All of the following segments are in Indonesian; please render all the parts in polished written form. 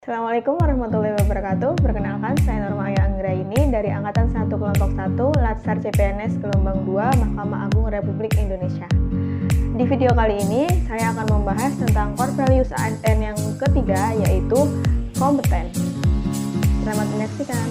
Assalamualaikum warahmatullahi wabarakatuh. Perkenalkan, saya Nurma Ayu Anggraini dari Angkatan 1 Kelompok 1 Latsar CPNS Gelombang 2 Mahkamah Agung Republik Indonesia. Di video kali ini, saya akan membahas tentang core values ASN yang ketiga, yaitu kompeten. Selamat menyaksikan.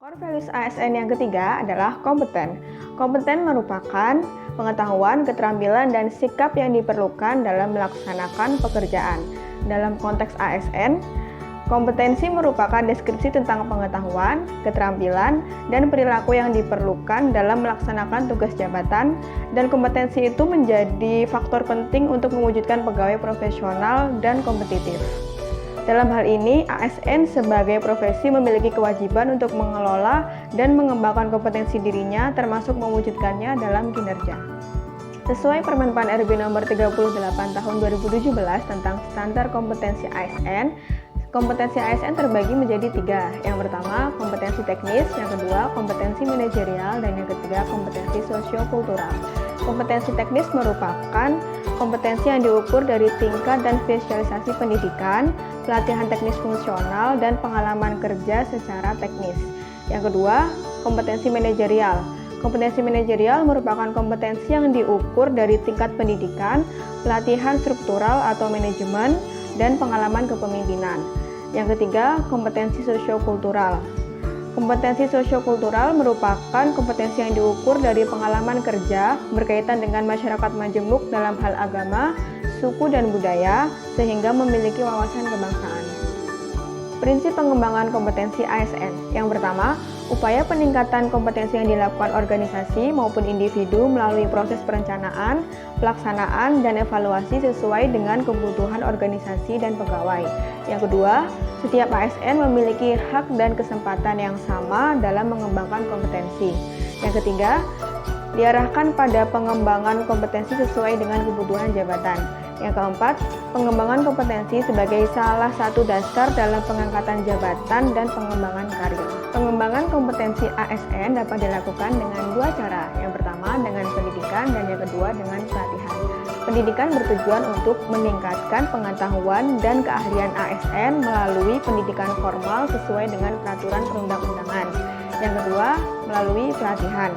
Core values ASN yang ketiga adalah kompeten. Kompeten merupakan pengetahuan, keterampilan, dan sikap yang diperlukan dalam melaksanakan pekerjaan. Dalam konteks ASN, kompetensi merupakan deskripsi tentang pengetahuan, keterampilan, dan perilaku yang diperlukan dalam melaksanakan tugas jabatan, dan kompetensi itu menjadi faktor penting untuk mewujudkan pegawai profesional dan kompetitif. Dalam hal ini, ASN sebagai profesi memiliki kewajiban untuk mengelola dan mengembangkan kompetensi dirinya, termasuk mewujudkannya dalam kinerja. Sesuai Permen PAN RB nomor 38 tahun 2017 tentang standar kompetensi ASN, kompetensi ASN terbagi menjadi tiga. Yang pertama, kompetensi teknis, yang kedua, kompetensi manajerial, dan yang ketiga, kompetensi sosiokultural. Kompetensi teknis merupakan kompetensi yang diukur dari tingkat dan spesialisasi pendidikan, pelatihan teknis fungsional, dan pengalaman kerja secara teknis. Yang kedua, kompetensi manajerial. Kompetensi manajerial merupakan kompetensi yang diukur dari tingkat pendidikan, pelatihan struktural atau manajemen, dan pengalaman kepemimpinan. Yang ketiga, kompetensi sosiokultural. Kompetensi sosiokultural merupakan kompetensi yang diukur dari pengalaman kerja berkaitan dengan masyarakat majemuk dalam hal agama, suku, dan budaya, sehingga memiliki wawasan kebangsaan. Prinsip pengembangan kompetensi ASN. Yang pertama, upaya peningkatan kompetensi yang dilakukan organisasi maupun individu melalui proses perencanaan, pelaksanaan, dan evaluasi sesuai dengan kebutuhan organisasi dan pegawai. Yang kedua, setiap ASN memiliki hak dan kesempatan yang sama dalam mengembangkan kompetensi. Yang ketiga, diarahkan pada pengembangan kompetensi sesuai dengan kebutuhan jabatan. Yang keempat, pengembangan kompetensi sebagai salah satu dasar dalam pengangkatan jabatan dan pengembangan karir. Pengembangan kompetensi ASN dapat dilakukan dengan dua cara. Yang pertama dengan pendidikan dan yang kedua dengan pelatihan. Pendidikan bertujuan untuk meningkatkan pengetahuan dan keahlian ASN melalui pendidikan formal sesuai dengan peraturan perundang-undangan. Yang kedua, melalui pelatihan.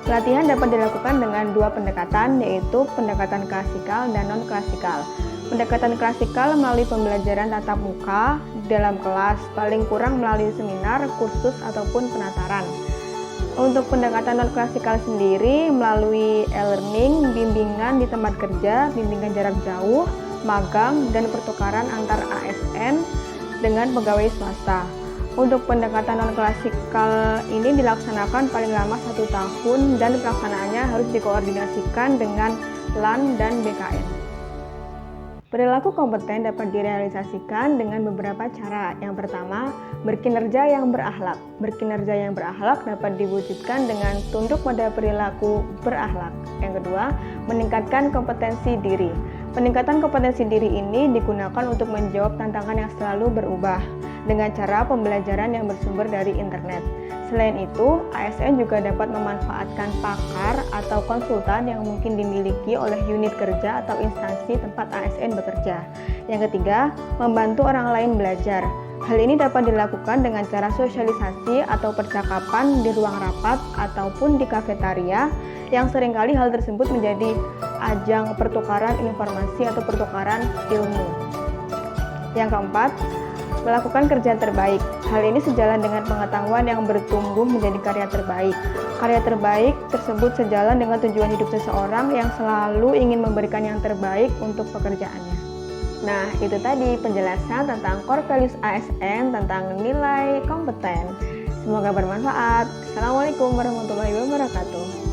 Pelatihan dapat dilakukan dengan dua pendekatan, yaitu pendekatan klasikal dan non-klasikal. Pendekatan klasikal melalui pembelajaran tatap muka dalam kelas, paling kurang melalui seminar, kursus, ataupun penataran. Untuk pendekatan non-klasikal sendiri melalui e-learning, bimbingan di tempat kerja, bimbingan jarak jauh, magang, dan pertukaran antar ASN dengan pegawai swasta. Untuk pendekatan non-klasikal ini dilaksanakan paling lama 1 tahun dan pelaksanaannya harus dikoordinasikan dengan LAN dan BKN. Perilaku kompeten dapat direalisasikan dengan beberapa cara. Yang pertama, berkinerja yang berakhlak. Berkinerja yang berakhlak dapat diwujudkan dengan tunduk pada perilaku berakhlak. Yang kedua, meningkatkan kompetensi diri. Peningkatan kompetensi diri ini digunakan untuk menjawab tantangan yang selalu berubah dengan cara pembelajaran yang bersumber dari internet. Selain itu, ASN juga dapat memanfaatkan pakar atau konsultan yang mungkin dimiliki oleh unit kerja atau instansi tempat ASN bekerja. Yang ketiga, membantu orang lain belajar. Hal ini dapat dilakukan dengan cara sosialisasi atau percakapan di ruang rapat ataupun di kafetaria, yang seringkali hal tersebut menjadi ajang pertukaran informasi atau pertukaran ilmu. Yang keempat, melakukan kerja terbaik. Hal ini sejalan dengan pengetahuan yang bertumbuh menjadi karya terbaik. Karya terbaik tersebut sejalan dengan tujuan hidup seseorang yang selalu ingin memberikan yang terbaik untuk pekerjaannya. Nah, itu tadi penjelasan tentang core values ASN tentang nilai kompeten. Semoga bermanfaat. Assalamualaikum warahmatullahi wabarakatuh.